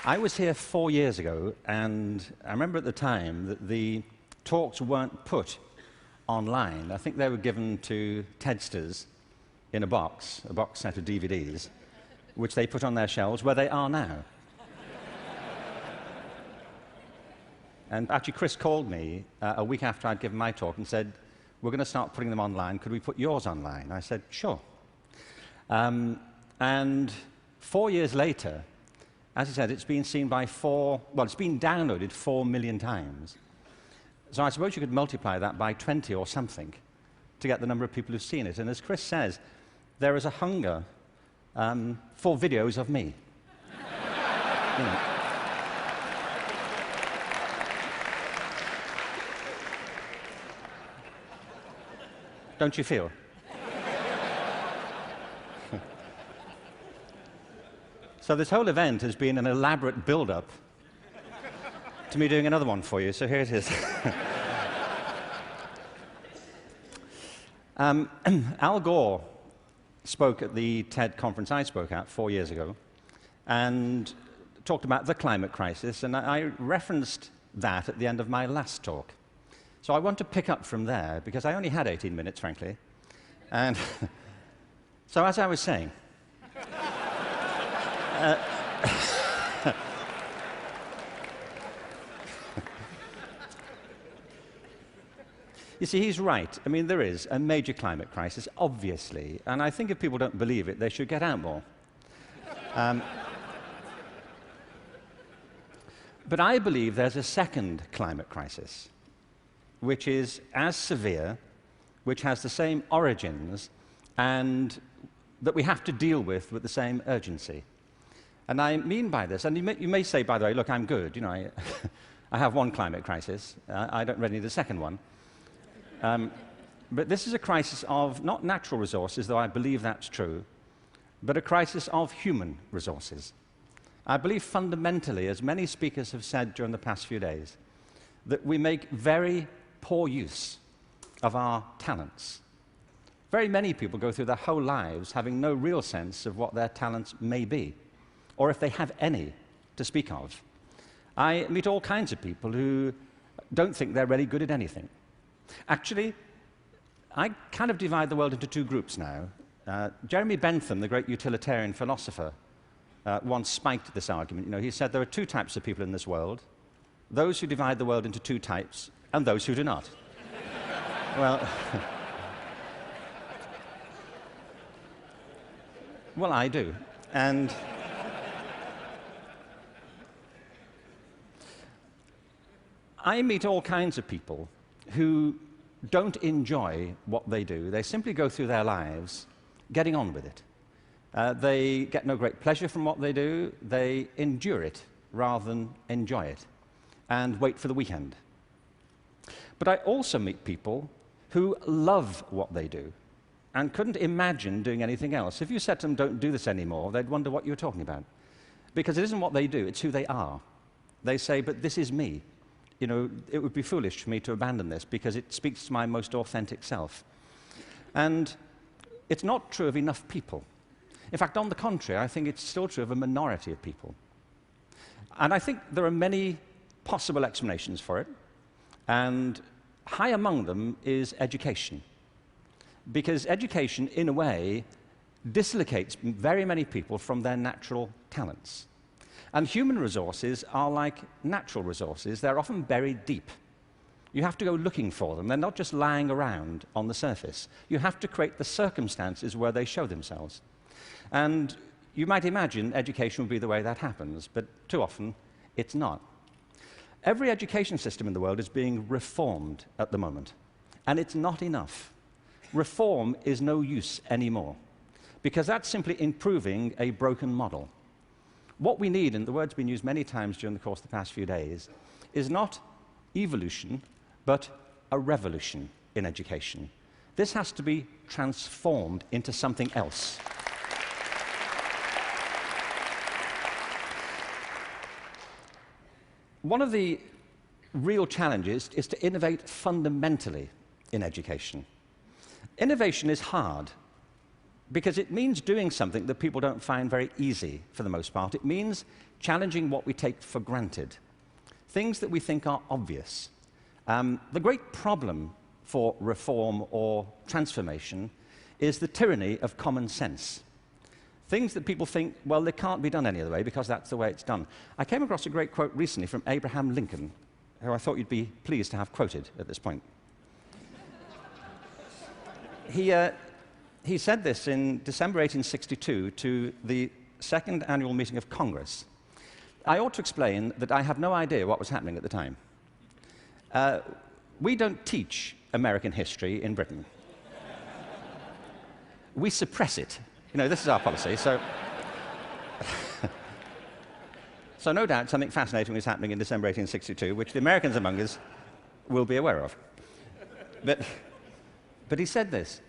I was here 4 years ago, and I remember at the time that the talks weren't put online. I think they were given to TEDsters in a box set of DVDs, which they put on their shelves, where they are now. And actually, Chris called me a week after I'd given my talk and said, "We're going to start putting them online. Could we put yours online?" I said, "Sure." And 4 years later, as he said, it's been seen by it's been downloaded 4 million times. So I suppose you could multiply that by 20 or something to get the number of people who've seen it. And as Chris says, there is a hunger for videos of me. You know. Don't you feel? So this whole event has been an elaborate build-up to me doing another one for you, so here it is. Al Gore spoke at the TED conference I spoke at 4 years ago and talked about the climate crisis, and I referenced that at the end of my last talk. So I want to pick up from there, because I only had 18 minutes, frankly. And so as I was saying, you see, he's right. I mean, there is a major climate crisis, obviously, and I think if people don't believe it, they should get out more. But I believe there's a second climate crisis, which is as severe, which has the same origins, and that we have to deal with the same urgency. And I mean by this, and you may say, by the way, look, I'm good. You know, I have one climate crisis. I don't really need a second one. But this is a crisis of not natural resources, though I believe that's true, but a crisis of human resources. I believe fundamentally, as many speakers have said during the past few days, that we make very poor use of our talents. Very many people go through their whole lives having no real sense of what their talents may be, or if they have any to speak of. I meet all kinds of people who don't think they're really good at anything. Actually, I kind of divide the world into two groups now. Jeremy Bentham, the great utilitarian philosopher, once spiked this argument. You know, he said there are two types of people in this world: those who divide the world into two types, and those who do not. Well, well, I do. And I meet all kinds of people who don't enjoy what they do. They simply go through their lives getting on with it. They get no great pleasure from what they do. They endure it rather than enjoy it and wait for the weekend. But I also meet people who love what they do and couldn't imagine doing anything else. If you said to them, "Don't do this anymore," they'd wonder what you were talking about. Because it isn't what they do, it's who they are. They say, "But this is me. You know, it would be foolish for me to abandon this because it speaks to my most authentic self." And it's not true of enough people. In fact, on the contrary, I think it's still true of a minority of people. And I think there are many possible explanations for it. And high among them is education. Because education, in a way, dislocates very many people from their natural talents. And human resources are like natural resources. They're often buried deep. You have to go looking for them. They're not just lying around on the surface. You have to create the circumstances where they show themselves. And you might imagine education would be the way that happens, but too often it's not. Every education system in the world is being reformed at the moment, and it's not enough. Reform is no use anymore, because that's simply improving a broken model. What we need, and the word's been used many times during the course of the past few days, is not evolution, but a revolution in education. This has to be transformed into something else. One of the real challenges is to innovate fundamentally in education. Innovation is hard because it means doing something that people don't find very easy for the most part. It means challenging what we take for granted, things that we think are obvious. The great problem for reform or transformation is the tyranny of common sense. Things that people think, well, they can't be done any other way because that's the way it's done. I came across a great quote recently from Abraham Lincoln, who I thought you'd be pleased to have quoted at this point. He said this in December 1862 to the second annual meeting of Congress. I ought to explain that I have no idea what was happening at the time. We don't teach American history in Britain. We suppress it. You know, this is our policy, so... So no doubt something fascinating was happening in December 1862, which the Americans among us will be aware of. But he said this: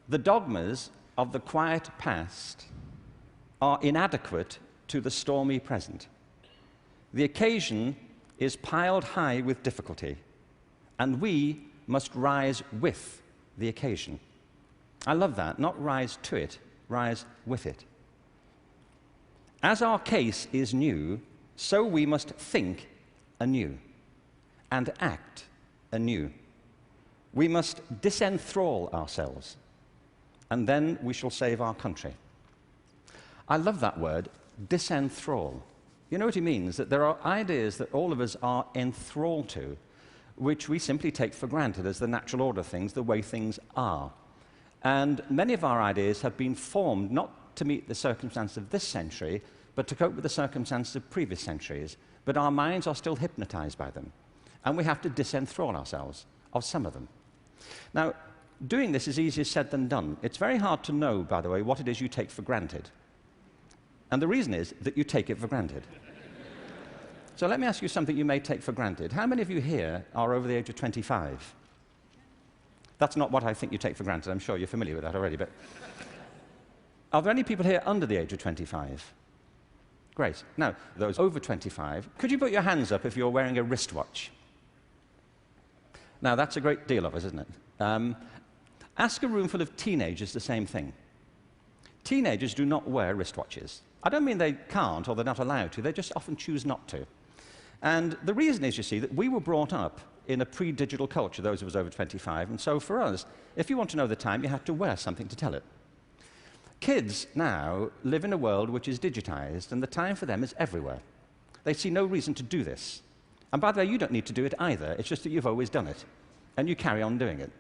the dogmas of the quiet past are inadequate to the stormy present. The occasion is piled high with difficulty, and we must rise with the occasion. I love that. Not rise to it, rise with it. As our case is new, so we must think anew and act anew. We must disenthrall ourselves, and then we shall save our country. I love that word, disenthrall. You know what he means? That there are ideas that all of us are enthralled to, which we simply take for granted as the natural order of things, the way things are. And many of our ideas have been formed not to meet the circumstances of this century, but to cope with the circumstances of previous centuries. But our minds are still hypnotized by them. And we have to disenthrall ourselves of some of them. Now, doing this is easier said than done. It's very hard to know, by the way, what it is you take for granted. And the reason is that you take it for granted. So let me ask you something you may take for granted. How many of you here are over the age of 25? That's not what I think you take for granted. I'm sure you're familiar with that already. But are there any people here under the age of 25? Great. Now, those over 25, could you put your hands up if you're wearing a wristwatch? Now, that's a great deal of us, isn't it? Ask a room full of teenagers the same thing. Teenagers do not wear wristwatches. I don't mean they can't or they're not allowed to. They just often choose not to. And the reason is, you see, that we were brought up in a pre-digital culture, those of us over 25, and so for us, if you want to know the time, you have to wear something to tell it. Kids now live in a world which is digitized, and the time for them is everywhere. They see no reason to do this. And by the way, you don't need to do it either. It's just that you've always done it, and you carry on doing it.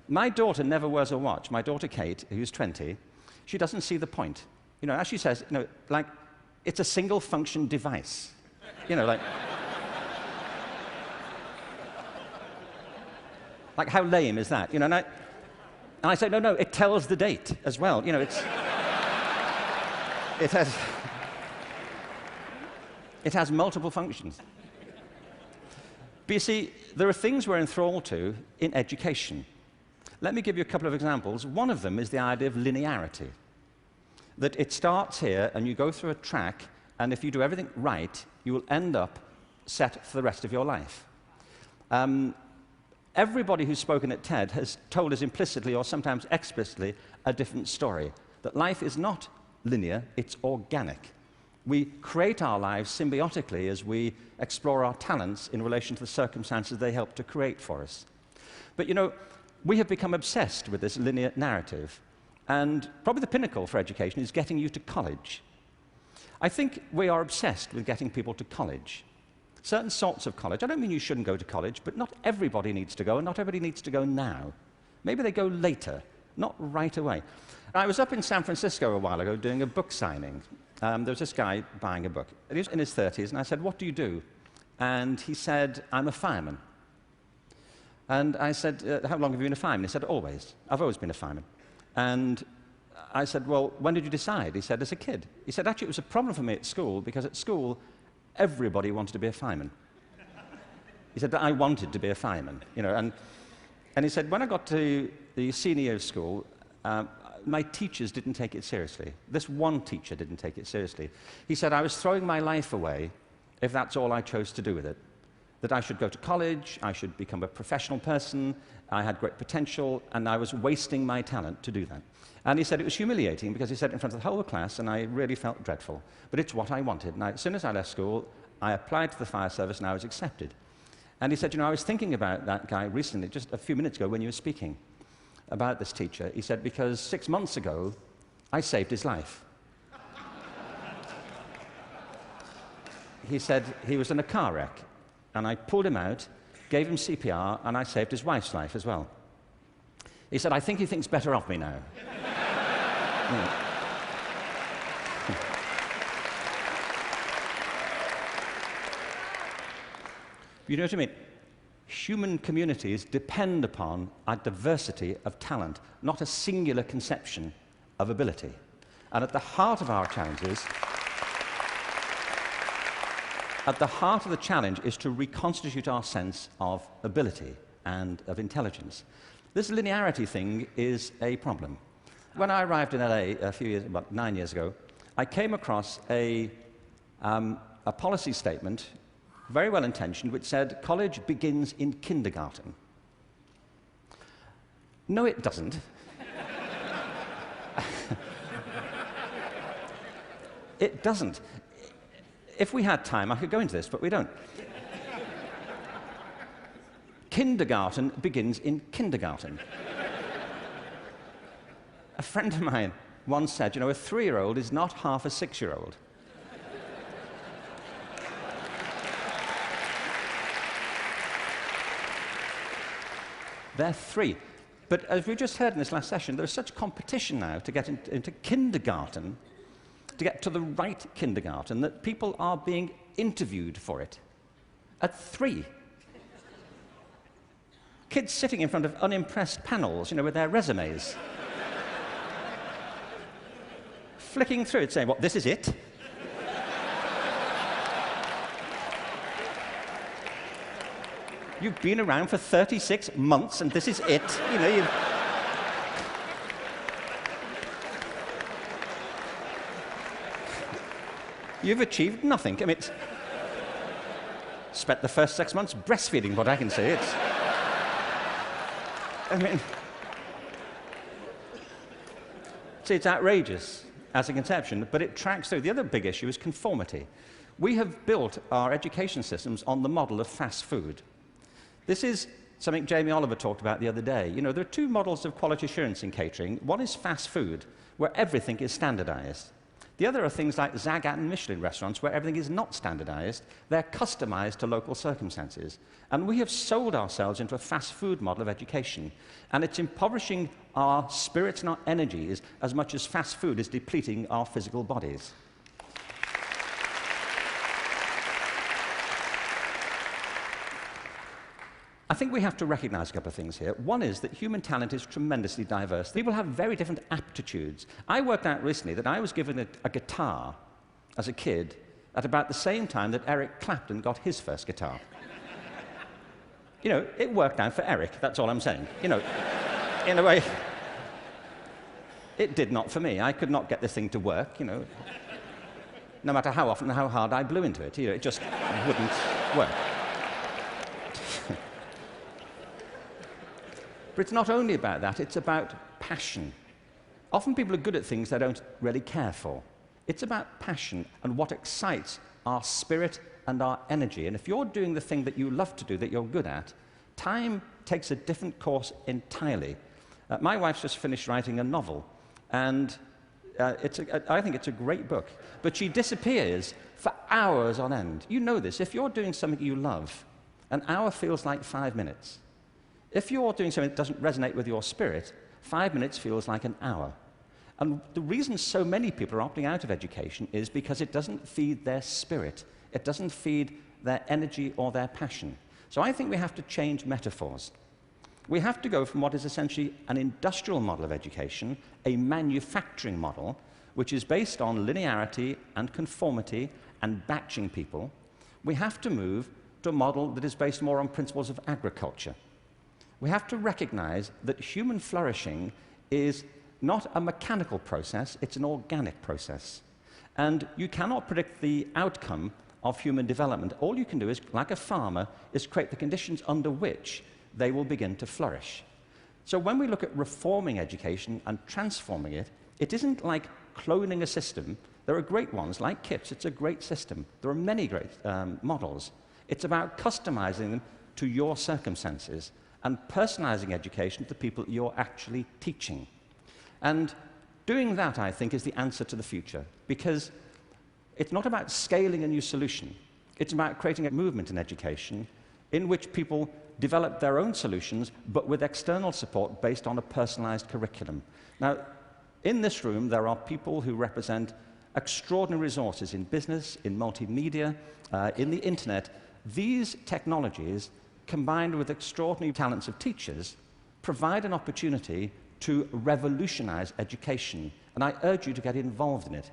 My daughter never wears a watch. My daughter Kate, who's 20, she doesn't see the point. You know, as she says, you know, like, it's a single-function device. You know, like how lame is that? You know, and I say, no, it tells the date as well. You know, it has multiple functions. But you see, there are things we're enthralled to in education. Let me give you a couple of examples. One of them is the idea of linearity. That it starts here, and you go through a track, and if you do everything right, you will end up set for the rest of your life. Everybody who's spoken at TED has told us implicitly or sometimes explicitly a different story. That life is not linear, it's organic. We create our lives symbiotically as we explore our talents in relation to the circumstances they help to create for us. But you know, we have become obsessed with this linear narrative. And probably the pinnacle for education is getting you to college. I think we are obsessed with getting people to college. Certain sorts of college. I don't mean you shouldn't go to college, but not everybody needs to go, and not everybody needs to go now. Maybe they go later, not right away. I was up in San Francisco a while ago doing a book signing. There was this guy buying a book. He was in his 30s, and I said, "What do you do?" And he said, "I'm a fireman." And I said, "How long have you been a fireman?" He said, "Always. I've always been a fireman." And I said, "Well, when did you decide?" He said, "As a kid." He said, "Actually, it was a problem for me at school, because at school, everybody wanted to be a fireman." He said, "But I wanted to be a fireman." You know, and he said, "When I got to the senior year of school, my teachers didn't take it seriously. This one teacher didn't take it seriously." He said, "I was throwing my life away if that's all I chose to do with it. That I should go to college, I should become a professional person, I had great potential, and I was wasting my talent to do that. And he said it was humiliating because he said it in front of the whole class, and I really felt dreadful. But it's what I wanted. And as soon as I left school, I applied to the fire service, and I was accepted. And he said, you know, I was thinking about that guy recently, just a few minutes ago when you were speaking about this teacher. He said, because 6 months ago, I saved his life. He said he was in a car wreck, and I pulled him out, gave him CPR, and I saved his wife's life as well. He said, I think he thinks better of me now. You know what I mean? Human communities depend upon a diversity of talent, not a singular conception of ability. And at the heart of our challenges, at the heart of the challenge is to reconstitute our sense of ability and of intelligence. This linearity thing is a problem. When I arrived in LA about 9 years ago, I came across a policy statement, very well intentioned, which said college begins in kindergarten. No, it doesn't. It doesn't. If we had time, I could go into this, but we don't. Kindergarten begins in kindergarten. A friend of mine once said, you know, a 3-year-old is not half a 6-year-old. They're 3. But as we just heard in this last session, there's such competition now to get into kindergarten, to get to the right kindergarten, that people are being interviewed for it at 3. Kids sitting in front of unimpressed panels, you know, with their resumes. Flicking through it, saying, what, this is it? You've been around for 36 months, and this is it. You know, you've achieved nothing. I mean, spent the first 6 months breastfeeding, what I can say. I mean, see, it's outrageous as a conception, but it tracks through. The other big issue is conformity. We have built our education systems on the model of fast food. This is something Jamie Oliver talked about the other day. You know, there are 2 models of quality assurance in catering. One is fast food, where everything is standardized. The other are things like Zagat and Michelin restaurants, where everything is not standardized. They're customized to local circumstances. And we have sold ourselves into a fast food model of education. And it's impoverishing our spirits and our energies as much as fast food is depleting our physical bodies. I think we have to recognize a couple of things here. One is that human talent is tremendously diverse. People have very different aptitudes. I worked out recently that I was given a guitar as a kid at about the same time that Eric Clapton got his first guitar. You know, it worked out for Eric, that's all I'm saying. You know, in a way, it did not for me. I could not get this thing to work, you know. No matter how often and how hard I blew into it, you know, it just wouldn't work. But it's not only about that, it's about passion. Often people are good at things they don't really care for. It's about passion and what excites our spirit and our energy. And if you're doing the thing that you love to do, that you're good at, time takes a different course entirely. My wife's just finished writing a novel, and I think it's a great book. But she disappears for hours on end. You know this. If you're doing something you love, an hour feels like 5 minutes. If you're doing something that doesn't resonate with your spirit, 5 minutes feels like an hour. And the reason so many people are opting out of education is because it doesn't feed their spirit. It doesn't feed their energy or their passion. So I think we have to change metaphors. We have to go from what is essentially an industrial model of education, a manufacturing model, which is based on linearity and conformity and batching people. We have to move to a model that is based more on principles of agriculture. We have to recognize that human flourishing is not a mechanical process, it's an organic process. And you cannot predict the outcome of human development. All you can do is, like a farmer, is create the conditions under which they will begin to flourish. So when we look at reforming education and transforming it, it isn't like cloning a system. There are great ones, like KIPS. It's a great system. There are many great models. It's about customizing them to your circumstances and personalizing education to the people you're actually teaching. And doing that, I think, is the answer to the future, because it's not about scaling a new solution. It's about creating a movement in education in which people develop their own solutions, but with external support based on a personalized curriculum. Now, in this room, there are people who represent extraordinary resources in business, in multimedia, in the internet. These technologies, combined with extraordinary talents of teachers, provide an opportunity to revolutionize education. And I urge you to get involved in it,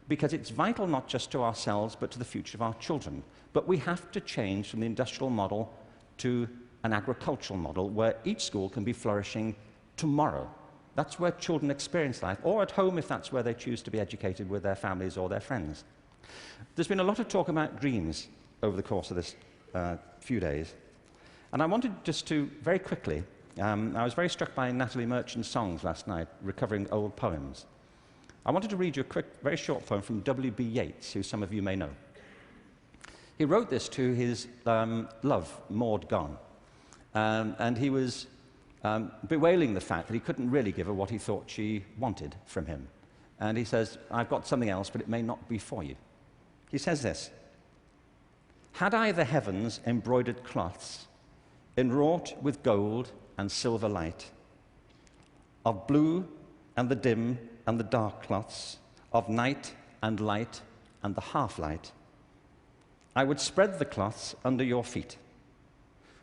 because it's vital not just to ourselves, but to the future of our children. But we have to change from the industrial model to an agricultural model where each school can be flourishing tomorrow. That's where children experience life, or at home if that's where they choose to be educated with their families or their friends. There's been a lot of talk about dreams over the course of this few days. And I wanted just to, very quickly, I was very struck by Natalie Merchant's songs last night, recovering old poems. I wanted to read you a quick, very short poem from W.B. Yeats, who some of you may know. He wrote this to his love, Maud Gone, and he was bewailing the fact that he couldn't really give her what he thought she wanted from him. And he says, "I've got something else, but it may not be for you." He says this: "Had I the heavens embroidered cloths, enwrought with gold and silver light, of blue and the dim and the dark cloths, of night and light and the half-light, I would spread the cloths under your feet.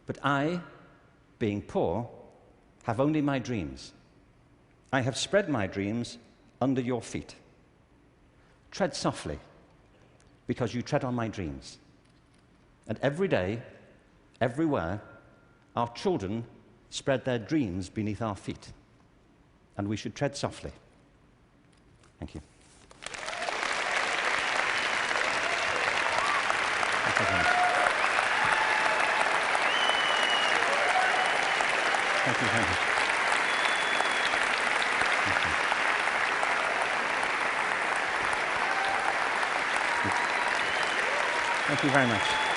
But I, being poor, have only my dreams. I have spread my dreams under your feet. Tread softly, because you tread on my dreams." And every day, everywhere, our children spread their dreams beneath our feet. And we should tread softly. Thank you. Thank you very much. Thank you very much. Thank you very much.